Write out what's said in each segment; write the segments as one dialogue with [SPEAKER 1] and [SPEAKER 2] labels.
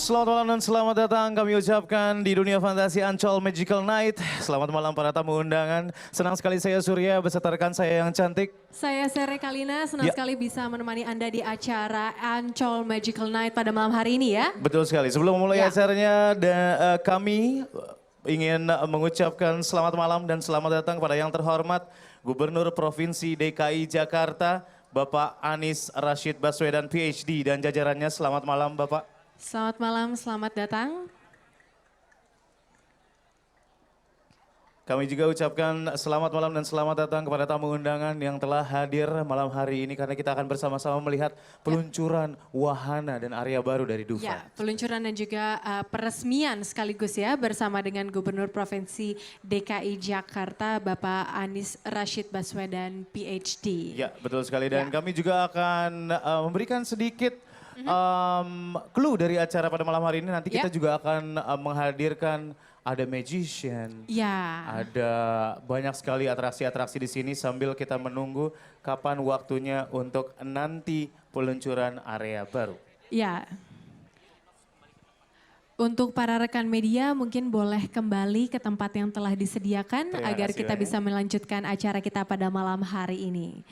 [SPEAKER 1] Selamat malam dan selamat datang kami ucapkan di dunia fantasi Ancol Magical Night. Selamat malam para tamu undangan. Senang sekali saya Surya beserta rekan saya yang cantik.
[SPEAKER 2] Saya Sere Kalina, senang sekali bisa menemani Anda di acara Ancol Magical Night pada malam hari ini ya.
[SPEAKER 1] Betul sekali. Sebelum memulai acaranya kami ingin mengucapkan selamat malam dan selamat datang kepada yang terhormat Gubernur Provinsi DKI Jakarta, Bapak Anies Rashid Baswedan PhD dan jajarannya. Selamat malam Bapak.
[SPEAKER 2] Selamat malam, selamat datang.
[SPEAKER 1] Kami juga ucapkan selamat malam dan selamat datang kepada tamu undangan yang telah hadir malam hari ini karena kita akan bersama-sama melihat peluncuran wahana dan area baru dari Dufan.
[SPEAKER 2] Ya, peluncuran dan juga peresmian sekaligus ya bersama dengan Gubernur Provinsi DKI Jakarta Bapak Anies Rashid Baswedan PhD.
[SPEAKER 1] Ya, betul sekali dan kami juga akan memberikan sedikit clue dari acara pada malam hari ini. Nanti kita juga akan menghadirkan ada magician, ada banyak sekali atraksi-atraksi di sini sambil kita menunggu kapan waktunya untuk nanti peluncuran area baru.
[SPEAKER 2] Ya, untuk para rekan media mungkin boleh kembali ke tempat yang telah disediakan agar kita bisa melanjutkan acara kita pada malam hari ini.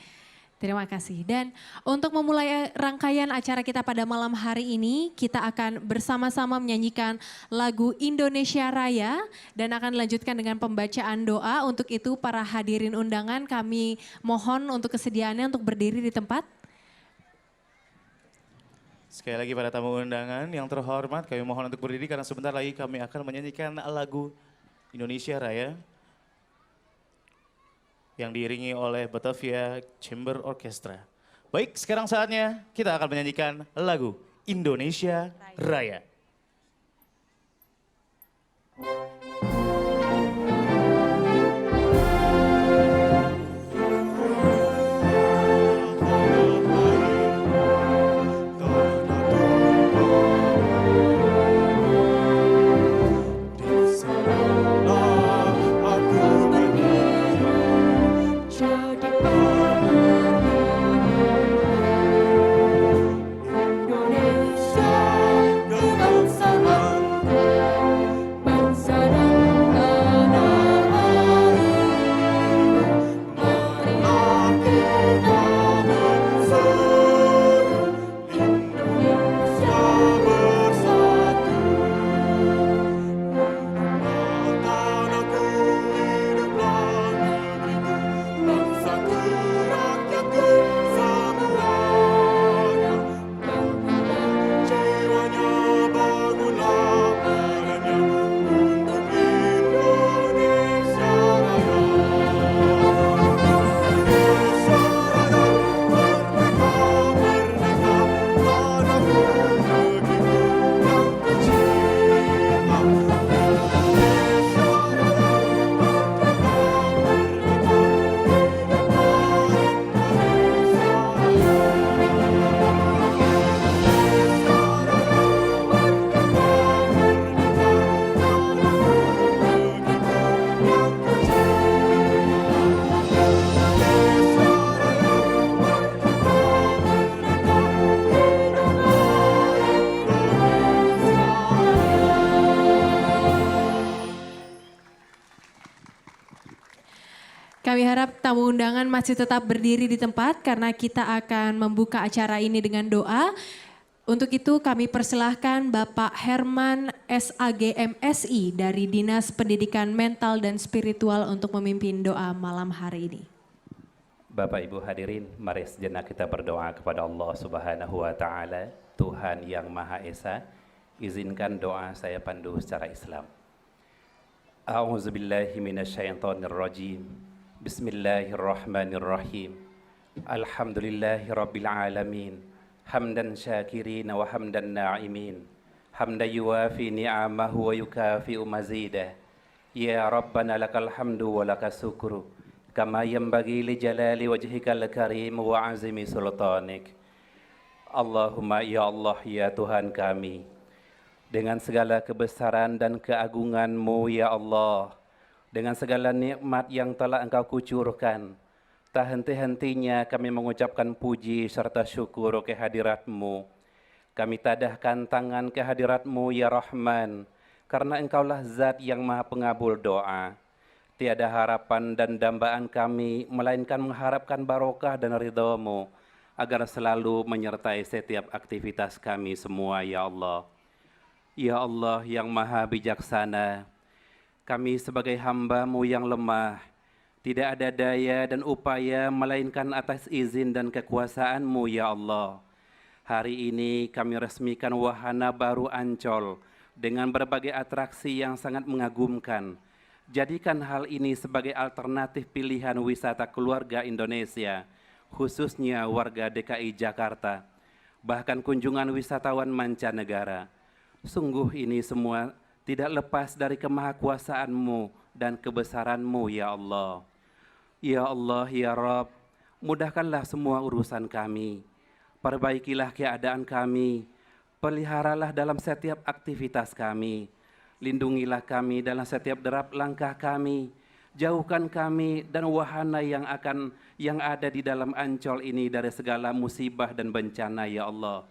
[SPEAKER 2] Terima kasih. Dan untuk memulai rangkaian acara kita pada malam hari ini, kita akan bersama-sama menyanyikan lagu Indonesia Raya dan akan dilanjutkan dengan pembacaan doa. Untuk itu para hadirin undangan kami mohon untuk kesediaannya untuk berdiri di tempat.
[SPEAKER 1] Sekali lagi para tamu undangan yang terhormat, kami mohon untuk berdiri karena sebentar lagi kami akan menyanyikan lagu Indonesia Raya yang diiringi oleh Batavia Chamber Orchestra. Baik, sekarang saatnya kita akan menyanyikan lagu Indonesia Raya.
[SPEAKER 2] Kami harap tamu undangan masih tetap berdiri di tempat karena kita akan membuka acara ini dengan doa. Untuk itu kami persilahkan Bapak Herman SAG MSI dari Dinas Pendidikan Mental dan Spiritual untuk memimpin doa malam hari ini.
[SPEAKER 3] Bapak Ibu hadirin, mari sejenak kita berdoa kepada Allah Subhanahu wa taala, Tuhan yang Maha Esa. Izinkan doa saya pandu secara Islam. A'udzubillahi minasyaitonirrajim. Bismillahirrahmanirrahim. Alhamdulillahirabbil alamin. Hamdan syakirin wa hamdan na'imin. Hamdan yuwafi ni'amahu wa yukafi'u mazidah. Ya Rabbana lakal hamdu wa lakas syukru. Kama yanbaghi li jalali wajhikal karim wa azimi sultanik. Allahumma ya Allah ya Tuhan kami, dengan segala kebesaran dan keagungan-Mu ya Allah, dengan segala nikmat yang telah Engkau kucurkan, tak henti-hentinya kami mengucapkan puji serta syukur kehadirat-Mu. Kami tadahkan tangan kehadirat-Mu ya Rahman, karena Engkaulah zat yang maha pengabul doa. Tiada harapan dan dambaan kami, melainkan mengharapkan barokah dan ridha-Mu, agar selalu menyertai setiap aktivitas kami semua ya Allah. Ya Allah yang maha bijaksana, kami sebagai hamba-Mu yang lemah, tidak ada daya dan upaya melainkan atas izin dan kekuasaan-Mu ya Allah. Hari ini kami resmikan wahana baru Ancol dengan berbagai atraksi yang sangat mengagumkan. Jadikan hal ini sebagai alternatif pilihan wisata keluarga Indonesia, khususnya warga DKI Jakarta, bahkan kunjungan wisatawan mancanegara. Sungguh ini semua tidak lepas dari kemahakuasaan-Mu dan kebesaran-Mu ya Allah. Ya Allah, ya Rabb, mudahkanlah semua urusan kami. Perbaikilah keadaan kami. Peliharalah dalam setiap aktivitas kami. Lindungilah kami dalam setiap derap langkah kami. Jauhkan kami dan wahana yang ada di dalam Ancol ini dari segala musibah dan bencana ya Allah.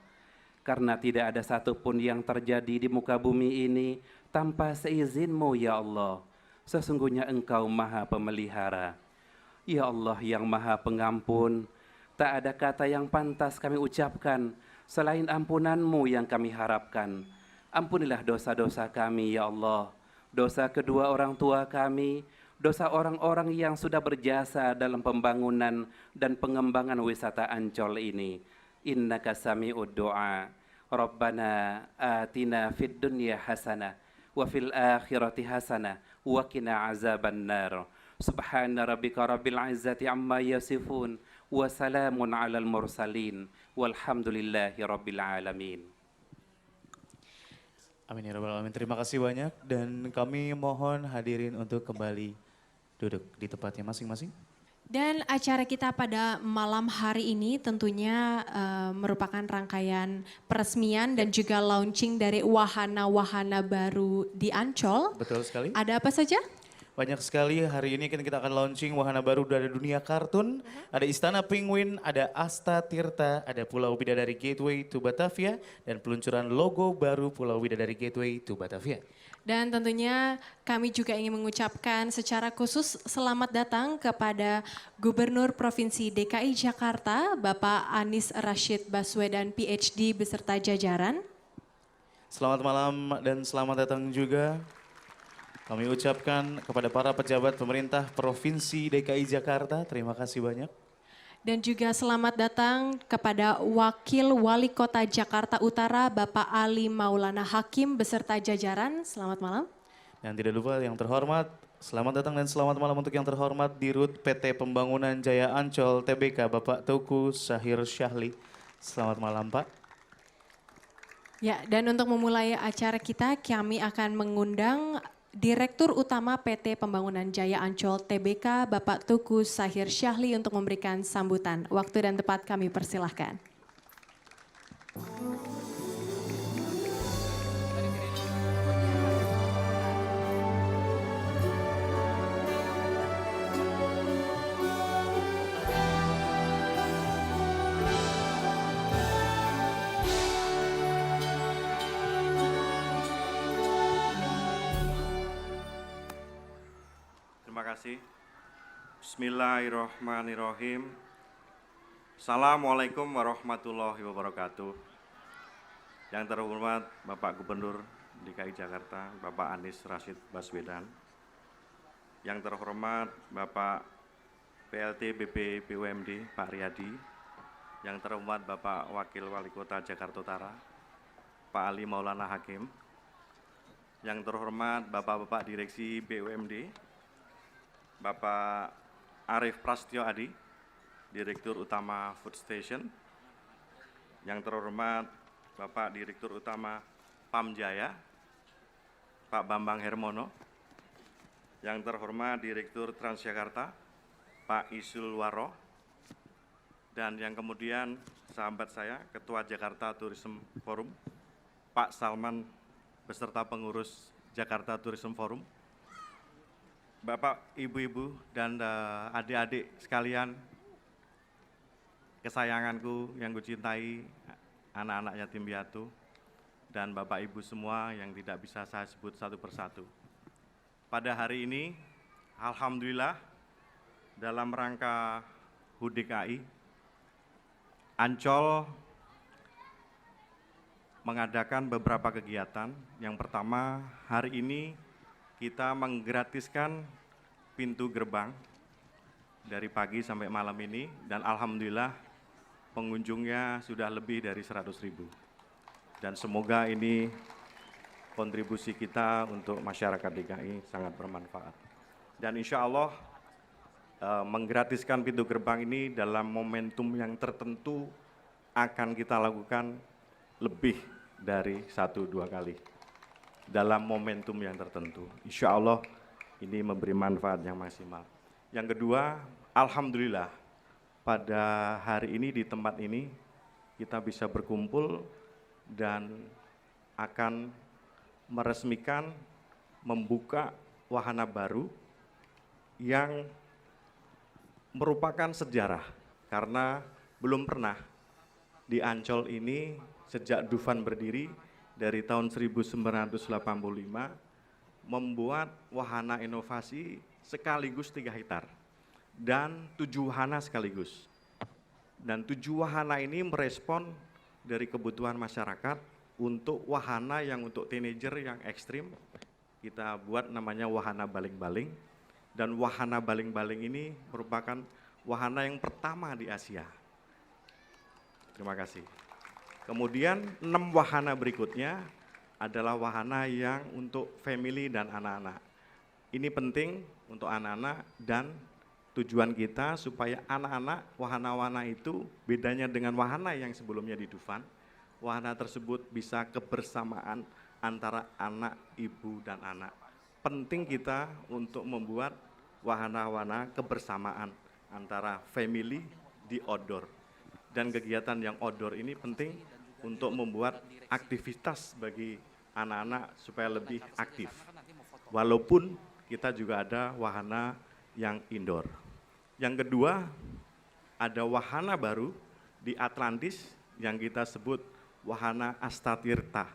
[SPEAKER 3] Karena tidak ada satupun yang terjadi di muka bumi ini tanpa seizin-Mu ya Allah. Sesungguhnya Engkau maha pemelihara. Ya Allah yang maha pengampun, tak ada kata yang pantas kami ucapkan selain ampunan-Mu yang kami harapkan. Ampunilah dosa-dosa kami ya Allah, dosa kedua orang tua kami, dosa orang-orang yang sudah berjasa dalam pembangunan dan pengembangan wisata Ancol ini. Innaka sami'ud du'a, Rabbana atina fid dunya hasanah, wa fil akhirati hasanah, wa qina azaban nar. Subhana rabbika rabbil izzati amma yasifun, wa salamun alal mursalin, walhamdulillahi rabbil alamin.
[SPEAKER 1] Amin ya rabbal alamin. Terima kasih banyak dan kami mohon hadirin untuk kembali duduk di tempatnya masing-masing.
[SPEAKER 2] Dan acara kita pada malam hari ini tentunya merupakan rangkaian peresmian dan juga launching dari wahana-wahana baru di Ancol.
[SPEAKER 1] Betul sekali.
[SPEAKER 2] Ada apa saja?
[SPEAKER 1] Banyak sekali, hari ini kan kita akan launching wahana baru dari dunia kartun. Ada Istana Penguin, ada Asta Tirta, ada Pulau Bidadari Gateway to Batavia, dan peluncuran logo baru Pulau Bidadari Gateway to Batavia.
[SPEAKER 2] Dan tentunya kami juga ingin mengucapkan secara khusus selamat datang kepada Gubernur Provinsi DKI Jakarta, Bapak Anies Rashid Baswedan PhD beserta jajaran.
[SPEAKER 1] Selamat malam dan selamat datang juga. Kami ucapkan kepada para pejabat pemerintah Provinsi DKI Jakarta, terima kasih banyak.
[SPEAKER 2] Dan juga selamat datang kepada Wakil Wali Kota Jakarta Utara, Bapak Ali Maulana Hakim beserta jajaran. Selamat malam.
[SPEAKER 1] Dan tidak lupa yang terhormat, selamat datang dan selamat malam untuk yang terhormat Dirut PT Pembangunan Jaya Ancol TBK, Bapak Teuku Sahir Syahli. Selamat malam Pak.
[SPEAKER 2] Ya, dan untuk memulai acara kita, kami akan mengundang Direktur Utama PT Pembangunan Jaya Ancol TBK, Bapak Teuku Sahir Syahli untuk memberikan sambutan. Waktu dan tempat kami persilahkan.
[SPEAKER 4] Terima kasih. Bismillahirrahmanirrahim. Assalamualaikum warahmatullahi wabarakatuh. Yang terhormat Bapak Gubernur DKI Jakarta, Bapak Anies Rashid Baswedan. Yang terhormat Bapak PLT BP BUMD, Pak Riyadi. Yang terhormat Bapak Wakil Wali Kota Jakarta Utara, Pak Ali Maulana Hakim. Yang terhormat Bapak-Bapak Direksi BUMD, Bapak Arief Prasetyo Adi, Direktur Utama Food Station. Yang terhormat Bapak Direktur Utama Pamjaya, Pak Bambang Hermono. Yang terhormat Direktur Transjakarta, Pak Isul Waro. Dan yang kemudian sahabat saya, Ketua Jakarta Tourism Forum, Pak Salman beserta pengurus Jakarta Tourism Forum. Bapak, Ibu-ibu, dan adik-adik sekalian, kesayanganku yang kucintai, anak-anak yatim piatu, dan Bapak Ibu semua yang tidak bisa saya sebut satu persatu. Pada hari ini, alhamdulillah, dalam rangka HUT DKI, Ancol mengadakan beberapa kegiatan. Yang pertama, hari ini kita menggratiskan pintu gerbang dari pagi sampai malam ini, dan alhamdulillah pengunjungnya sudah lebih dari 100.000. Dan semoga ini kontribusi kita untuk masyarakat DKI sangat bermanfaat. Dan insya Allah menggratiskan pintu gerbang ini dalam momentum yang tertentu akan kita lakukan lebih dari 1-2 kali dalam momentum yang tertentu. Insya Allah ini memberi manfaat yang maksimal. Yang kedua, alhamdulillah pada hari ini di tempat ini kita bisa berkumpul dan akan meresmikan membuka wahana baru yang merupakan sejarah karena belum pernah di Ancol ini sejak Dufan berdiri dari tahun 1985 membuat wahana inovasi sekaligus 3 hektar dan 7 wahana sekaligus. Dan 7 wahana ini merespon dari kebutuhan masyarakat untuk wahana yang untuk teenager yang ekstrim. Kita buat namanya wahana baling-baling, dan wahana baling-baling ini merupakan wahana yang pertama di Asia. Terima kasih. Kemudian 6 wahana berikutnya adalah wahana yang untuk family dan anak-anak. Ini penting untuk anak-anak dan tujuan kita supaya anak-anak wahana-wahana itu bedanya dengan wahana yang sebelumnya di Dufan. Wahana tersebut bisa kebersamaan antara anak, ibu, dan anak. Penting kita untuk membuat wahana-wahana kebersamaan antara family di outdoor. Dan kegiatan yang outdoor ini penting untuk membuat aktivitas bagi anak-anak supaya lebih aktif. Walaupun kita juga ada wahana yang indoor. Yang kedua, ada wahana baru di Atlantis yang kita sebut wahana Astatirta.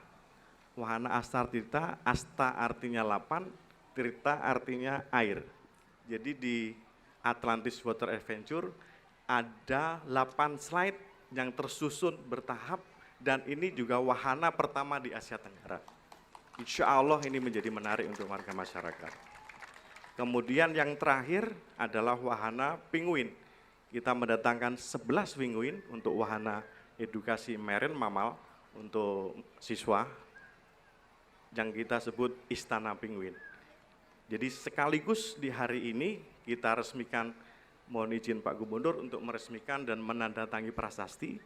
[SPEAKER 4] Wahana Astatirta, Asta artinya 8, Tirta artinya air. Jadi di Atlantis Water Adventure ada 8 slide yang tersusun bertahap, dan ini juga wahana pertama di Asia Tenggara. Insya Allah ini menjadi menarik untuk warga masyarakat. Kemudian yang terakhir adalah wahana penguin. Kita mendatangkan 11 penguin untuk wahana edukasi marine mammal untuk siswa yang kita sebut Istana Penguin. Jadi sekaligus di hari ini kita resmikan, mohon izin Pak Gubernur untuk meresmikan dan menandatangi prasasti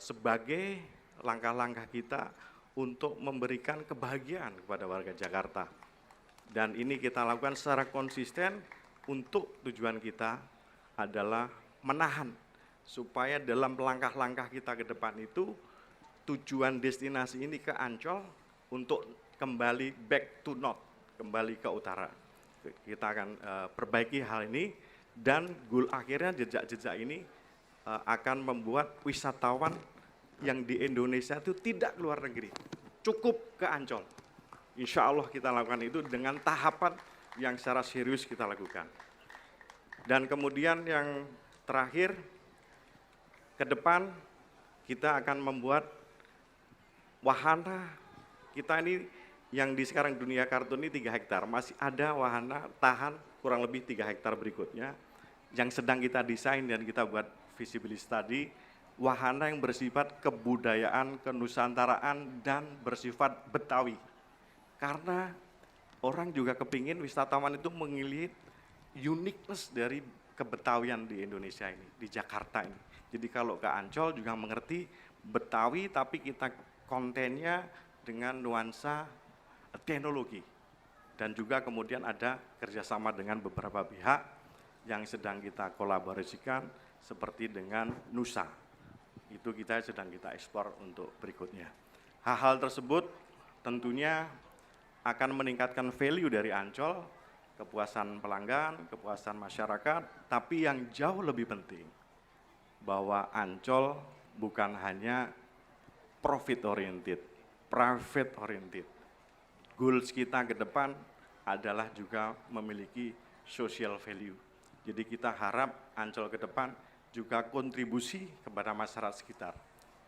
[SPEAKER 4] sebagai langkah-langkah kita untuk memberikan kebahagiaan kepada warga Jakarta. Dan ini kita lakukan secara konsisten untuk tujuan kita adalah menahan supaya dalam langkah-langkah kita ke depan itu tujuan destinasi ini ke Ancol untuk kembali back to north, kembali ke utara. Kita akan perbaiki hal ini dan goal akhirnya jejak-jejak ini akan membuat wisatawan yang di Indonesia itu tidak keluar negeri, cukup ke Ancol. Insya Allah kita lakukan itu dengan tahapan yang secara serius kita lakukan. Dan kemudian yang terakhir, ke depan kita akan membuat wahana kita ini yang di sekarang dunia kartun ini 3 hektar, masih ada wahana tahan kurang lebih 3 hektar berikutnya yang sedang kita desain dan kita buat visibility study, wahana yang bersifat kebudayaan, kenusantaraan, dan bersifat Betawi. Karena orang juga kepingin wisatawan itu mengelihat uniqueness dari kebetawian di Indonesia ini, di Jakarta ini. Jadi kalau ke Ancol juga mengerti Betawi, tapi kita kontennya dengan nuansa teknologi. Dan juga kemudian ada kerjasama dengan beberapa pihak yang sedang kita kolaborasikan seperti dengan Nusa. Itu sedang kita ekspor untuk berikutnya. Hal-hal tersebut tentunya akan meningkatkan value dari Ancol, kepuasan pelanggan, kepuasan masyarakat, tapi yang jauh lebih penting bahwa Ancol bukan hanya profit oriented, private oriented. Goals kita ke depan adalah juga memiliki social value. Jadi kita harap Ancol ke depan juga kontribusi kepada masyarakat sekitar.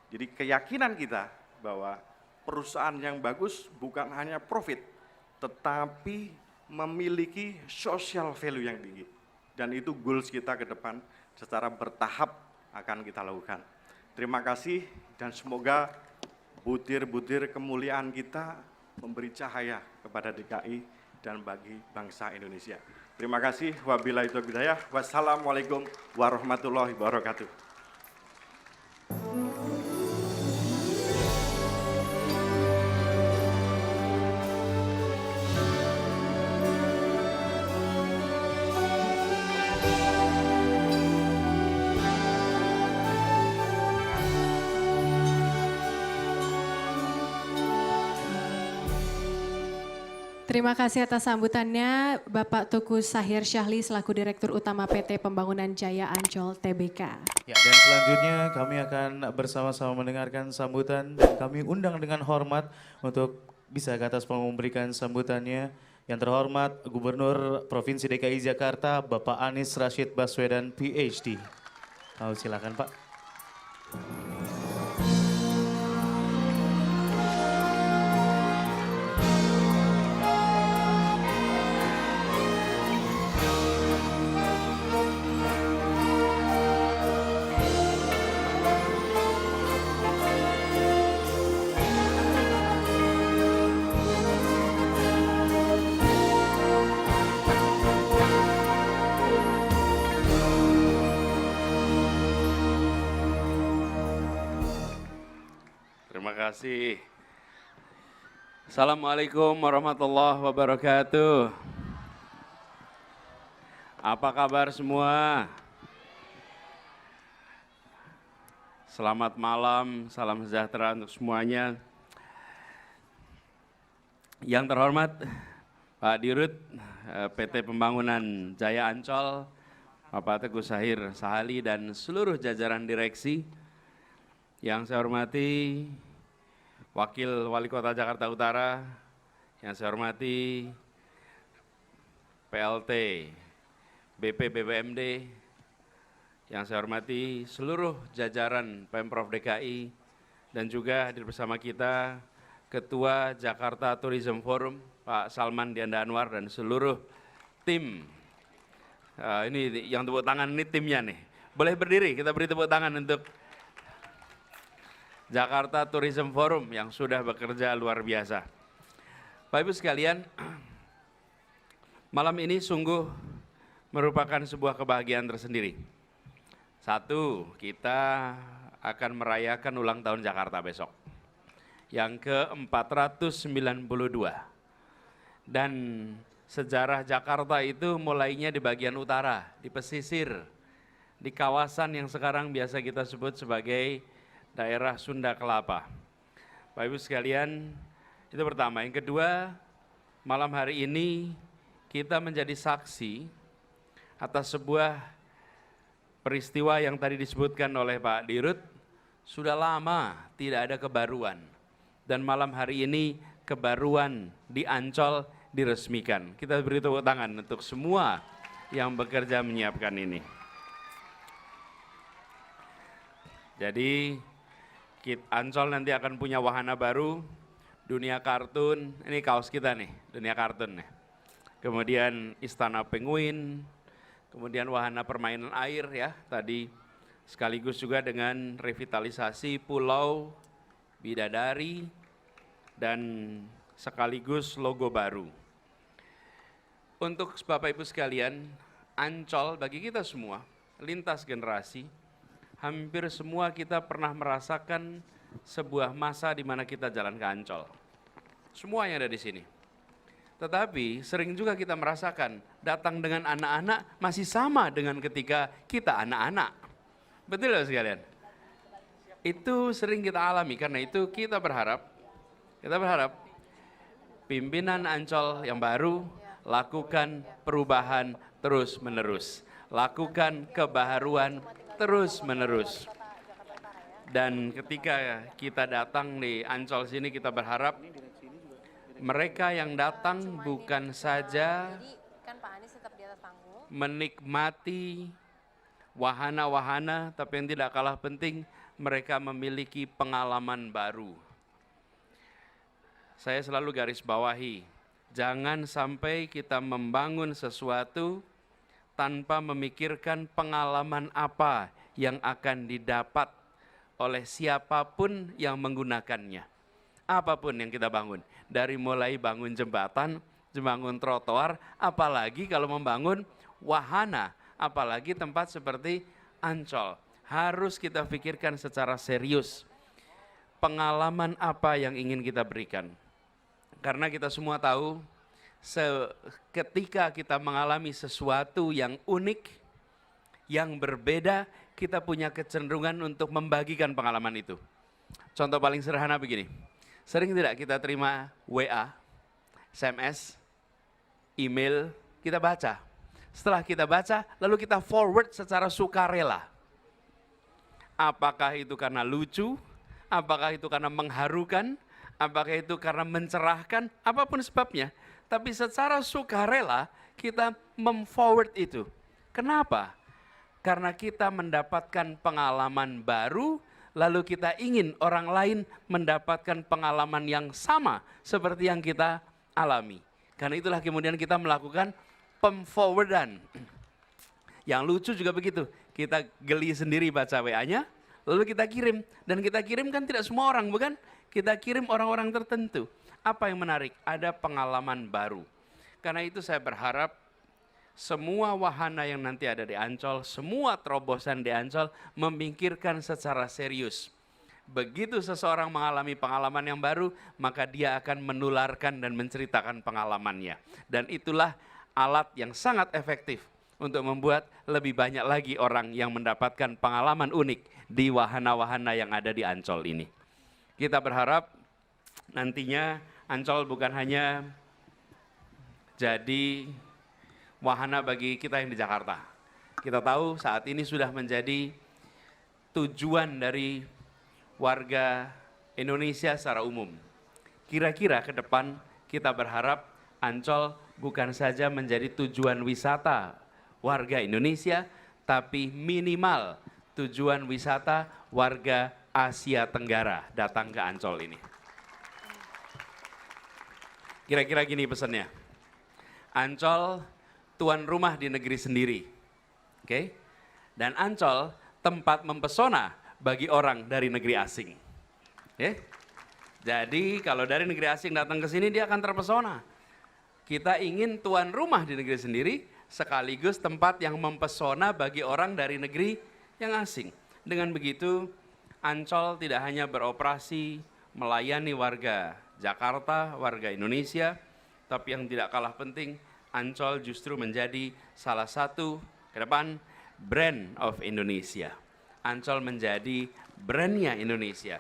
[SPEAKER 4] Jadi keyakinan kita bahwa perusahaan yang bagus bukan hanya profit, tetapi memiliki social value yang tinggi. Dan itu goals kita ke depan secara bertahap akan kita lakukan. Terima kasih dan semoga butir-butir kemuliaan kita memberi cahaya kepada DKI dan bagi bangsa Indonesia. Terima kasih. Wabillahi taufiq hidayah. Wassalamualaikum warahmatullahi wabarakatuh.
[SPEAKER 2] Terima kasih atas sambutannya Bapak Tuku Sahir Syahli selaku Direktur Utama PT Pembangunan Jaya Ancol Tbk.
[SPEAKER 1] Ya, dan selanjutnya kami akan bersama-sama mendengarkan sambutan dan kami undang dengan hormat untuk bisa ke atas memberikan sambutannya. Yang terhormat Gubernur Provinsi DKI Jakarta Bapak Anies Rashid Baswedan PhD. Silakan Pak.
[SPEAKER 5] Terima kasih. Assalamualaikum warahmatullahi wabarakatuh. Apa kabar semua? Selamat malam, salam sejahtera untuk semuanya. Yang terhormat Pak Dirut PT Pembangunan Jaya Ancol, Bapak Teguh Sahir Sahali dan seluruh jajaran direksi. Yang saya hormati Wakil Wali Kota Jakarta Utara, yang saya hormati PLT BP BPMD, yang saya hormati seluruh jajaran Pemprov DKI, dan juga hadir bersama kita Ketua Jakarta Tourism Forum, Pak Salman Dianda Anwar, dan seluruh tim. Ini yang tepuk tangan, ini timnya nih. Boleh berdiri, kita beri tepuk tangan untuk Jakarta Tourism Forum yang sudah bekerja luar biasa. Bapak Ibu sekalian, malam ini sungguh merupakan sebuah kebahagiaan tersendiri. Satu, kita akan merayakan ulang tahun Jakarta besok, yang ke-492. Dan sejarah Jakarta itu mulainya di bagian utara, di pesisir, di kawasan yang sekarang biasa kita sebut sebagai daerah Sunda Kelapa. Bapak Ibu sekalian, itu pertama. Yang kedua, malam hari ini kita menjadi saksi atas sebuah peristiwa yang tadi disebutkan oleh Pak Dirut. Sudah lama tidak ada kebaruan. Dan malam hari ini kebaruan di Ancol diresmikan. Kita beri tepuk tangan untuk semua yang bekerja menyiapkan ini. Jadi Ancol nanti akan punya wahana baru, dunia kartun, ini kaos kita nih, dunia kartun nih. Kemudian Istana Penguin, kemudian wahana permainan air ya, tadi sekaligus juga dengan revitalisasi Pulau Bidadari, dan sekaligus logo baru. Untuk Bapak Ibu sekalian, Ancol bagi kita semua, lintas generasi, hampir semua kita pernah merasakan sebuah masa di mana kita jalan ke Ancol. Semua yang ada di sini. Tetapi sering juga kita merasakan datang dengan anak-anak masih sama dengan ketika kita anak-anak. Betul ya sekalian? Itu sering kita alami, karena itu kita berharap pimpinan Ancol yang baru lakukan perubahan terus-menerus. Lakukan kebaharuan terus-menerus. Dan ketika kita datang di Ancol sini, kita berharap mereka yang datang bukan saja menikmati wahana-wahana, tapi yang tidak kalah penting, mereka memiliki pengalaman baru. Saya selalu garis bawahi, jangan sampai kita membangun sesuatu tanpa memikirkan pengalaman apa yang akan didapat oleh siapapun yang menggunakannya. Apapun yang kita bangun, dari mulai bangun jembatan, membangun trotoar, apalagi kalau membangun wahana, apalagi tempat seperti Ancol. Harus kita pikirkan secara serius, pengalaman apa yang ingin kita berikan. Karena kita semua tahu, ketika kita mengalami sesuatu yang unik, yang berbeda, kita punya kecenderungan untuk membagikan pengalaman itu. Contoh paling sederhana begini, sering tidak kita terima WA, SMS, email, kita baca. Setelah kita baca, lalu kita forward secara sukarela. Apakah itu karena lucu? Apakah itu karena mengharukan? Apakah itu karena mencerahkan? Apapun sebabnya. Tapi secara sukarela kita memforward itu. Kenapa? Karena kita mendapatkan pengalaman baru, lalu kita ingin orang lain mendapatkan pengalaman yang sama seperti yang kita alami. Karena itulah kemudian kita melakukan pemforwardan. Yang lucu juga begitu, kita geli sendiri baca WA-nya, lalu kita kirim. Dan kita kirim kan tidak semua orang, bukan? Kita kirim orang-orang tertentu. Apa yang menarik? Ada pengalaman baru. Karena itu saya berharap semua wahana yang nanti ada di Ancol, semua terobosan di Ancol memikirkan secara serius. Begitu seseorang mengalami pengalaman yang baru, maka dia akan menularkan dan menceritakan pengalamannya. Dan itulah alat yang sangat efektif untuk membuat lebih banyak lagi orang yang mendapatkan pengalaman unik di wahana-wahana yang ada di Ancol ini. Kita berharap nantinya Ancol bukan hanya jadi wahana bagi kita yang di Jakarta. Kita tahu saat ini sudah menjadi tujuan dari warga Indonesia secara umum. Kira-kira ke depan kita berharap Ancol bukan saja menjadi tujuan wisata warga Indonesia, tapi minimal tujuan wisata warga Asia Tenggara datang ke Ancol ini. Kira-kira gini pesannya, Ancol tuan rumah di negeri sendiri, oke? Dan Ancol tempat mempesona bagi orang dari negeri asing. Jadi kalau dari negeri asing datang ke sini dia akan terpesona. Kita ingin tuan rumah di negeri sendiri sekaligus tempat yang mempesona bagi orang dari negeri yang asing. Dengan begitu Ancol tidak hanya beroperasi melayani warga Jakarta, warga Indonesia, tapi yang tidak kalah penting, Ancol justru menjadi salah satu ke depan brand of Indonesia. Ancol menjadi brandnya Indonesia.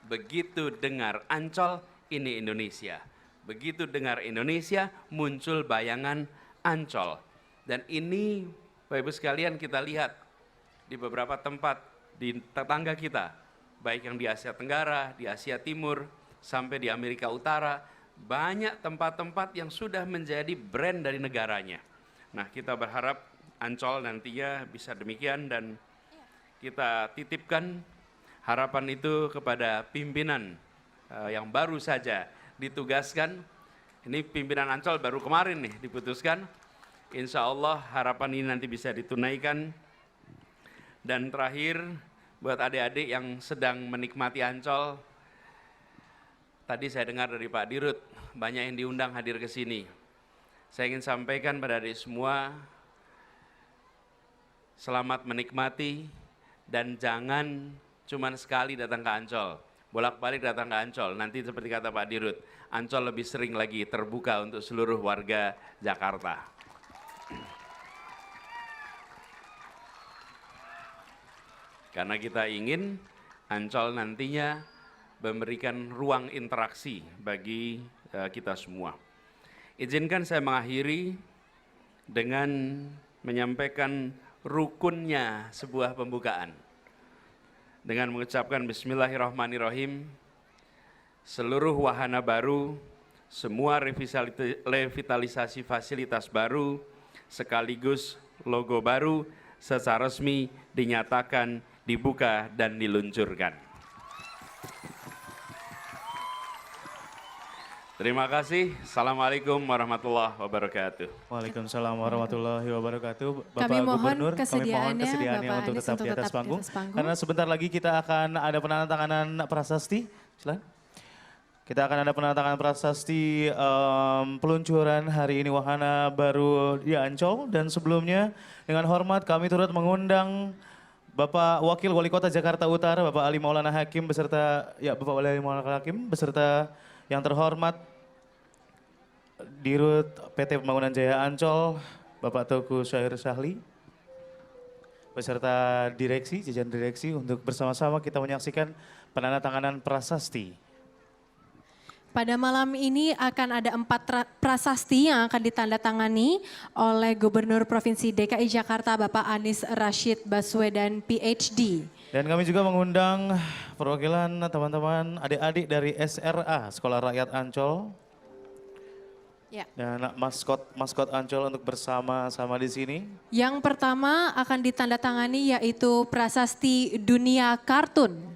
[SPEAKER 5] Begitu dengar Ancol, ini Indonesia. Begitu dengar Indonesia, muncul bayangan Ancol. Dan ini Bapak Ibu sekalian kita lihat di beberapa tempat di tetangga kita, baik yang di Asia Tenggara, di Asia Timur, sampai di Amerika Utara, banyak tempat-tempat yang sudah menjadi brand dari negaranya. Nah, kita berharap Ancol nantinya bisa demikian dan kita titipkan harapan itu kepada pimpinan yang baru saja ditugaskan. Ini pimpinan Ancol baru kemarin nih diputuskan. Insya Allah harapan ini nanti bisa ditunaikan. Dan terakhir, buat adik-adik yang sedang menikmati Ancol, tadi saya dengar dari Pak Dirut, banyak yang diundang hadir ke sini. Saya ingin sampaikan pada adik semua, selamat menikmati dan jangan cuma sekali datang ke Ancol, bolak-balik datang ke Ancol. Nanti seperti kata Pak Dirut, Ancol lebih sering lagi terbuka untuk seluruh warga Jakarta. Karena kita ingin Ancol nantinya memberikan ruang interaksi bagi kita semua. Izinkan saya mengakhiri dengan menyampaikan rukunnya sebuah pembukaan. dengan mengucapkan Bismillahirrahmanirrahim, seluruh wahana baru, semua revitalisasi fasilitas baru, sekaligus logo baru secara resmi dinyatakan dibuka dan diluncurkan. Terima kasih. Assalamualaikum warahmatullahi wabarakatuh.
[SPEAKER 1] Waalaikumsalam warahmatullahi wabarakatuh. Bapak
[SPEAKER 2] Kami mohon
[SPEAKER 1] Gubernur,
[SPEAKER 2] kesediaannya,
[SPEAKER 1] Bapak untuk
[SPEAKER 2] Anies
[SPEAKER 1] tetap di atas panggung. Karena sebentar lagi kita akan ada penandatanganan prasasti. Silakan. Kita akan ada penandatanganan prasasti peluncuran hari ini wahana baru di Ancol. Dan sebelumnya dengan hormat kami turut mengundang Bapak Wakil Wali Kota Jakarta Utara, Bapak Ali Maulana Hakim beserta Bapak Ali Maulana Hakim beserta yang terhormat Dirut PT Pembangunan Jaya Ancol, Bapak Teuku Syair Syahli, beserta direksi, jajaran direksi untuk bersama-sama kita menyaksikan penandatanganan prasasti.
[SPEAKER 2] Pada malam ini akan ada 4 prasasti yang akan ditandatangani oleh Gubernur Provinsi DKI Jakarta Bapak Anies Rashid Baswedan PhD.
[SPEAKER 1] Dan kami juga mengundang perwakilan teman-teman adik-adik dari SRA, Sekolah Rakyat Ancol.
[SPEAKER 2] Ya.
[SPEAKER 1] Dan maskot Ancol untuk bersama-sama di sini.
[SPEAKER 2] Yang pertama akan ditandatangani yaitu Prasasti Dunia Kartun.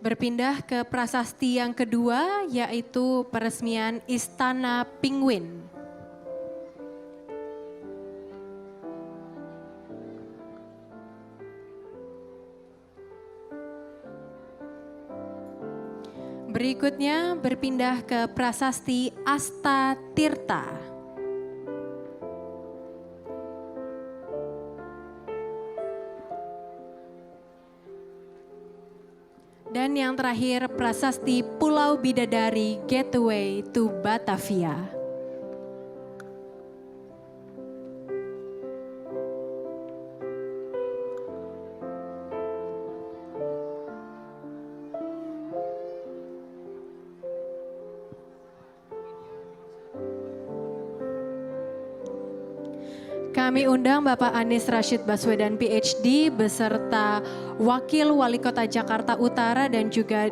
[SPEAKER 2] Berpindah ke prasasti yang kedua yaitu peresmian Istana Penguin. Berikutnya berpindah ke prasasti Asta Tirta. Dan yang terakhir prasasti Pulau Bidadari Gateway to Batavia. Kami undang Bapak Anies Rashid Baswedan PhD beserta Wakil Wali Kota Jakarta Utara dan juga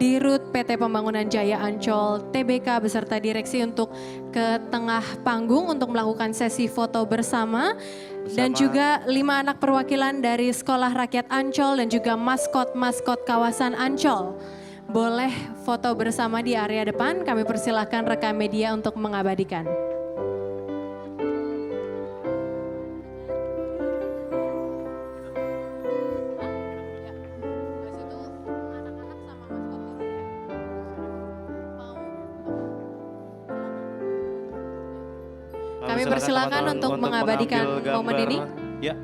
[SPEAKER 2] Dirut PT Pembangunan Jaya Ancol TBK beserta direksi untuk ke tengah panggung untuk melakukan sesi foto bersama. Dan juga 5 anak perwakilan dari Sekolah Rakyat Ancol dan juga maskot-maskot kawasan Ancol. Boleh foto bersama di area depan, kami persilahkan rekan media untuk mengabadikan. Kami persilakan untuk mengabadikan momen ini.
[SPEAKER 1] Ya.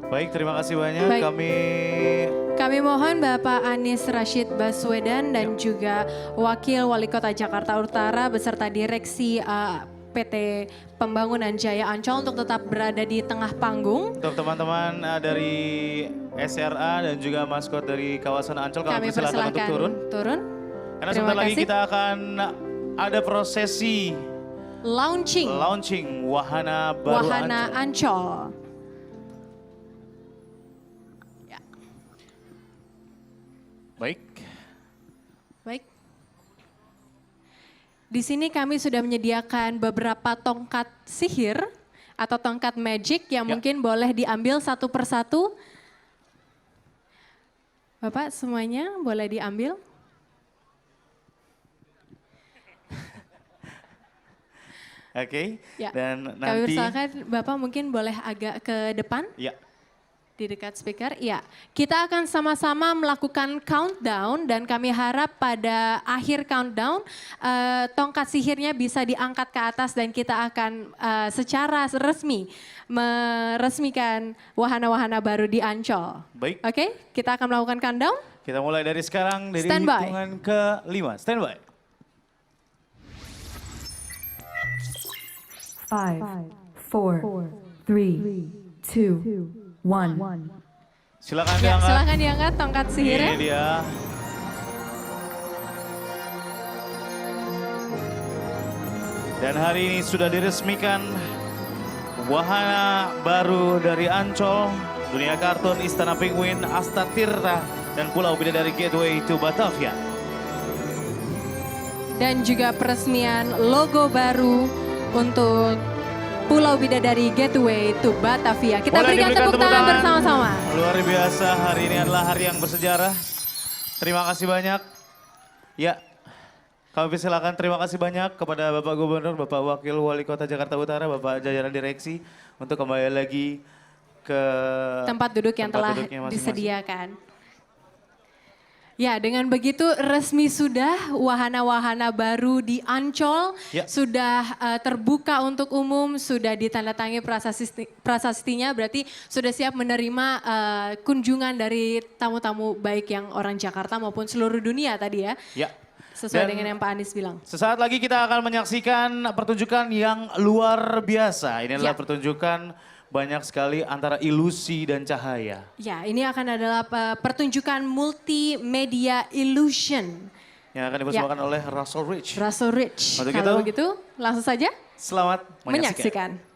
[SPEAKER 1] Baik, terima kasih banyak.
[SPEAKER 2] Baik.
[SPEAKER 1] Kami
[SPEAKER 2] mohon Bapak Anies Rashid Baswedan dan juga Wakil Wali Kota Jakarta Utara beserta direksi PT Pembangunan Jaya Ancol untuk tetap berada di tengah panggung.
[SPEAKER 1] Untuk teman-teman dari SRA dan juga maskot dari kawasan Ancol, kami persilakan untuk turun. Karena sebentar lagi kita akan ada prosesi launching wahana baru
[SPEAKER 2] Ancol. Baik. Di sini kami sudah menyediakan beberapa tongkat sihir atau tongkat magic yang mungkin boleh diambil satu persatu. Bapak semuanya boleh diambil.
[SPEAKER 1] Oke.
[SPEAKER 2] Ya.
[SPEAKER 1] Dan nanti
[SPEAKER 2] kami persilakan Bapak mungkin boleh agak ke depan.
[SPEAKER 1] Ya.
[SPEAKER 2] Di dekat speaker, ya. Kita akan sama-sama melakukan countdown dan kami harap pada akhir countdown tongkat sihirnya bisa diangkat ke atas dan kita akan secara resmi meresmikan wahana-wahana baru di Ancol.
[SPEAKER 1] Baik.
[SPEAKER 2] Oke, kita akan melakukan countdown.
[SPEAKER 1] Kita mulai dari sekarang, dari
[SPEAKER 2] Stand by.
[SPEAKER 1] hitungan ke-5. Stand by.
[SPEAKER 6] 5, 4, 3, 2, 1.
[SPEAKER 1] Silakan
[SPEAKER 2] Ya,
[SPEAKER 1] diangkat.
[SPEAKER 2] silakan diangkat tongkat sihirnya.
[SPEAKER 1] Ini dia. Dan hari ini sudah diresmikan wahana baru dari Ancol, Dunia Kartun, Istana Penguin, Asta Tirta, dan Pulau Bidadari Gateway to Batavia.
[SPEAKER 2] Dan juga peresmian logo baru untuk Pulau Bidadari Gateway to Batavia. Kita
[SPEAKER 1] Boleh
[SPEAKER 2] berikan
[SPEAKER 1] diberikan
[SPEAKER 2] tepuk tangan bersama-sama.
[SPEAKER 1] Luar biasa, hari ini adalah hari yang bersejarah. Terima kasih banyak. Ya, kami persilakan terima kasih banyak kepada Bapak Gubernur, Bapak Wakil Wali Kota Jakarta Utara, Bapak jajaran direksi untuk kembali lagi ke
[SPEAKER 2] Tempat duduk yang
[SPEAKER 1] tempat
[SPEAKER 2] telah
[SPEAKER 1] duduknya masing-masing.
[SPEAKER 2] disediakan. Ya, dengan begitu resmi sudah wahana-wahana baru di Ancol
[SPEAKER 1] Ya.
[SPEAKER 2] sudah terbuka untuk umum, sudah ditandatangani prasastinya, berarti sudah siap menerima kunjungan dari tamu-tamu baik yang orang Jakarta maupun seluruh dunia tadi ya.
[SPEAKER 1] Ya.
[SPEAKER 2] Sesuai
[SPEAKER 1] Dan
[SPEAKER 2] dengan yang Pak Anies bilang.
[SPEAKER 1] sesaat lagi kita akan menyaksikan pertunjukan yang luar biasa. Ini adalah
[SPEAKER 2] Ya.
[SPEAKER 1] pertunjukan banyak sekali antara ilusi dan cahaya.
[SPEAKER 2] Ya, ini akan adalah pertunjukan multimedia illusion.
[SPEAKER 1] Yang akan dipersembahkan oleh Russell Rich.
[SPEAKER 2] Russell Rich.
[SPEAKER 1] Untuk
[SPEAKER 2] Kalau
[SPEAKER 1] itu,
[SPEAKER 2] begitu, langsung saja
[SPEAKER 1] Selamat menyaksikan.
[SPEAKER 2] menyaksikan.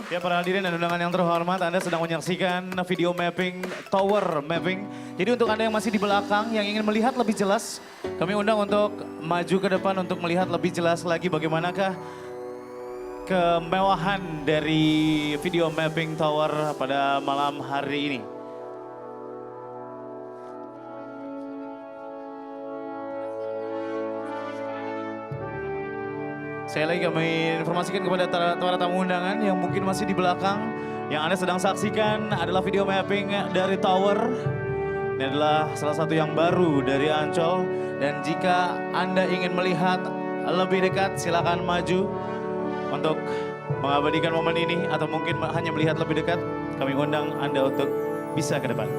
[SPEAKER 1] Ya para hadirin dan undangan yang terhormat, Anda sedang menyaksikan video mapping, tower mapping. Jadi untuk Anda yang masih di belakang, yang ingin melihat lebih jelas, kami undang untuk maju ke depan untuk melihat lebih jelas lagi bagaimanakah kemewahan dari video mapping tower pada malam hari ini. Saya lagi kami informasikan kepada para tamu undangan yang mungkin masih di belakang. Yang Anda sedang saksikan adalah video mapping dari Tower. Ini adalah salah satu yang baru dari Ancol. Dan jika Anda ingin melihat lebih dekat, silakan maju untuk mengabadikan momen ini. Atau mungkin hanya melihat lebih dekat, kami undang Anda untuk bisa ke depan.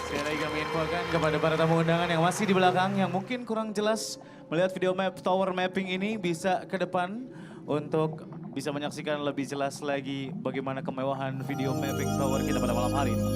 [SPEAKER 1] Sekali lagi kami infokan kepada para tamu undangan yang masih di belakang, yang mungkin kurang jelas melihat video tower mapping ini, bisa ke depan untuk bisa menyaksikan lebih jelas lagi bagaimana kemewahan video mapping tower kita pada malam hari ini.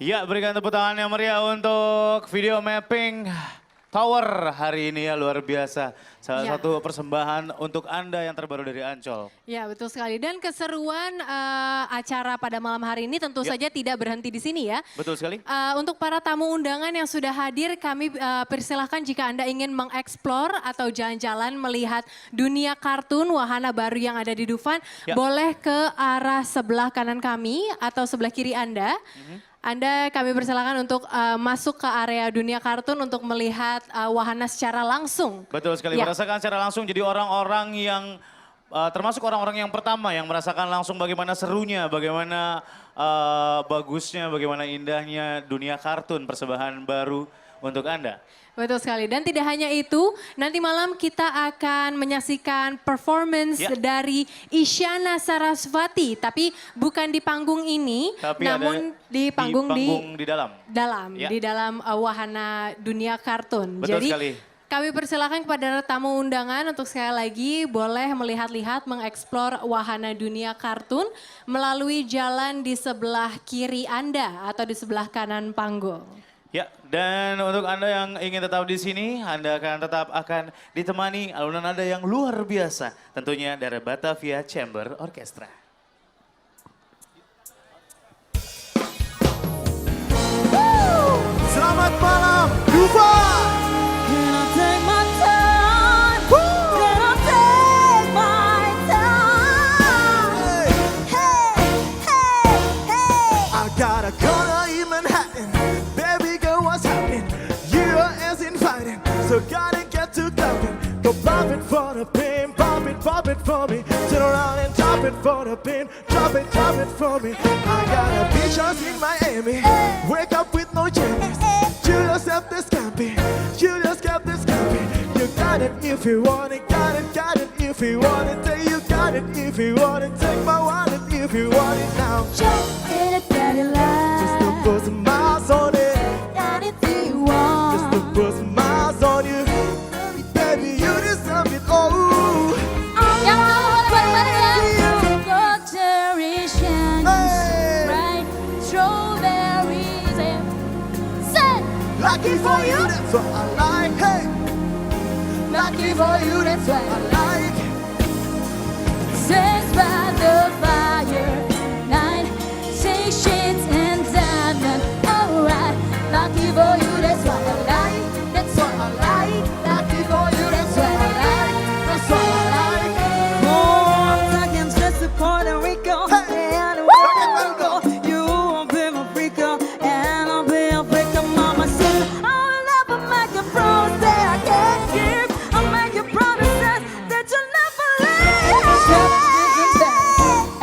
[SPEAKER 1] Ya, berikan tepuk tangan yang meriah untuk video mapping Tower hari ini ya, luar biasa. Salah satu persembahan untuk Anda yang terbaru dari Ancol.
[SPEAKER 2] Ya, betul sekali. Dan keseruan acara pada malam hari ini tentu saja tidak berhenti di sini ya.
[SPEAKER 1] Betul sekali.
[SPEAKER 2] Untuk para tamu undangan yang sudah hadir, kami persilahkan jika Anda ingin mengeksplor atau jalan-jalan melihat dunia kartun wahana baru yang ada di Dufan, boleh ke arah sebelah kanan kami atau sebelah kiri Anda. Kami persilakan untuk masuk ke area dunia kartun untuk melihat wahana secara langsung.
[SPEAKER 1] Betul sekali, merasakan secara langsung. Jadi orang-orang yang, termasuk orang-orang yang pertama yang merasakan langsung bagaimana serunya, bagaimana bagusnya, bagaimana indahnya dunia kartun, persembahan baru untuk Anda.
[SPEAKER 2] Betul sekali, dan tidak hanya itu, nanti malam kita akan menyaksikan performance dari Isyana Sarasvati, tapi bukan di panggung ini,
[SPEAKER 1] tapi
[SPEAKER 2] namun di panggung
[SPEAKER 1] di dalam.
[SPEAKER 2] Di dalam wahana dunia kartun.
[SPEAKER 1] Betul
[SPEAKER 2] Jadi
[SPEAKER 1] sekali.
[SPEAKER 2] kami persilahkan kepada tamu undangan untuk sekali lagi boleh melihat-lihat, mengeksplor wahana dunia kartun melalui jalan di sebelah kiri Anda atau di sebelah kanan panggung.
[SPEAKER 1] Ya, dan untuk Anda yang ingin tetap di sini, Anda akan ditemani alunan nada yang luar biasa. Tentunya dari Batavia Chamber Orchestra.
[SPEAKER 7] Selamat malam, Dufan! I got a corner in Manhattan. Baby girl, what's happening? You are inviting, so gotta get to clubbing. Go pop it for the pain, pop it for me. Turn around and drop it for the pain, drop it for me. I got a beach house in Miami. Wake up with no jammies. You just have this camping, you just got this camping. You got it if you want it, got it if you want it. Take you got it if you want it, take my wallet if you want it now.
[SPEAKER 8] Jump in a Cadillac.
[SPEAKER 7] Just to put some miles on it.
[SPEAKER 8] Anything you want.
[SPEAKER 7] Just to put some miles on you. Baby, you deserve it all.
[SPEAKER 8] Yang mau luxury shines, bright strawberries and sun.
[SPEAKER 7] Lucky for you, that's what I like. Hey,
[SPEAKER 8] Lucky for you, that's what
[SPEAKER 7] I like.
[SPEAKER 8] Sex by the fire, night, say sheets and diamond. Alright, lucky for you, that's what I like. That's what I like. Lucky for you, that's what I like. That's what I like.
[SPEAKER 9] Oh, I'm talking just to Puerto Rico. And you won't be my freako, and I'll be a freako, mama. Sister, I'll never make a promise that I can't keep. I'll make you promises that you'll never leave.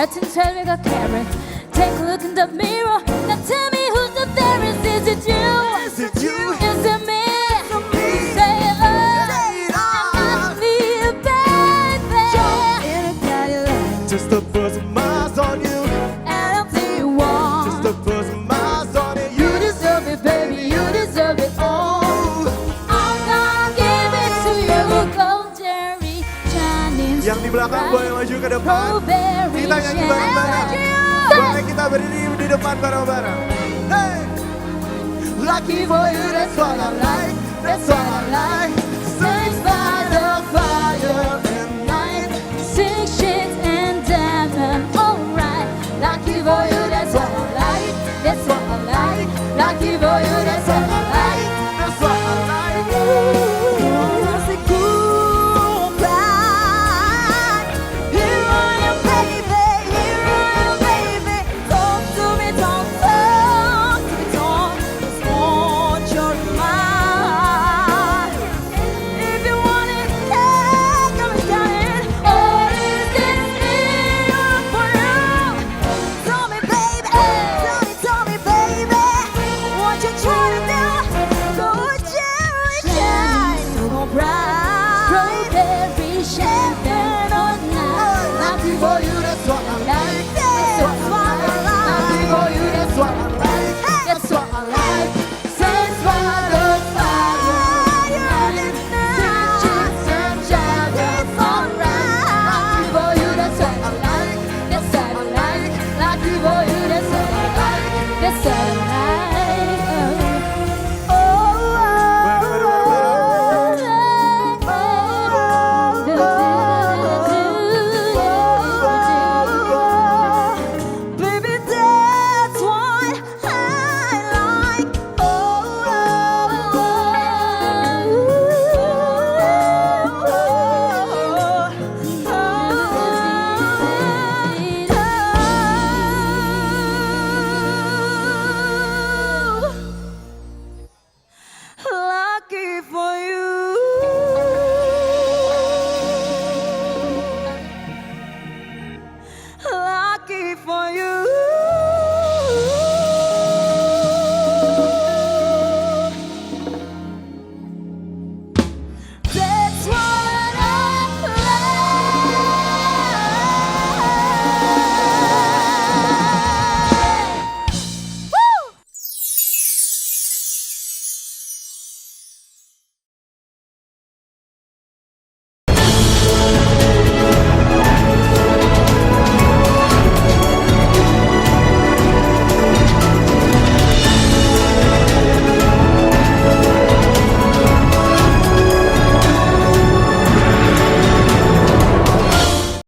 [SPEAKER 8] I can tell we got carrot. Take a look in the mirror. Now tell me who's the fairest. Is it you?
[SPEAKER 7] Is it you?
[SPEAKER 8] Is it me? Say it I need a baby.
[SPEAKER 9] In a Cadillac,
[SPEAKER 7] Just to put some miles on you.
[SPEAKER 8] Anything you
[SPEAKER 7] Just
[SPEAKER 8] want.
[SPEAKER 7] to put some miles on it. You
[SPEAKER 8] You deserve it, baby. You deserve it all. I'm gonna give it to you. Gold Jerry, Chinese.
[SPEAKER 7] Yang di belakang boleh maju ke depan.
[SPEAKER 8] Strawberry
[SPEAKER 7] Kita nyanyi bareng-bareng. Boleh kita berdiri di depan bareng-bareng. Hey! Lucky for you, that's what I like. That's what I like.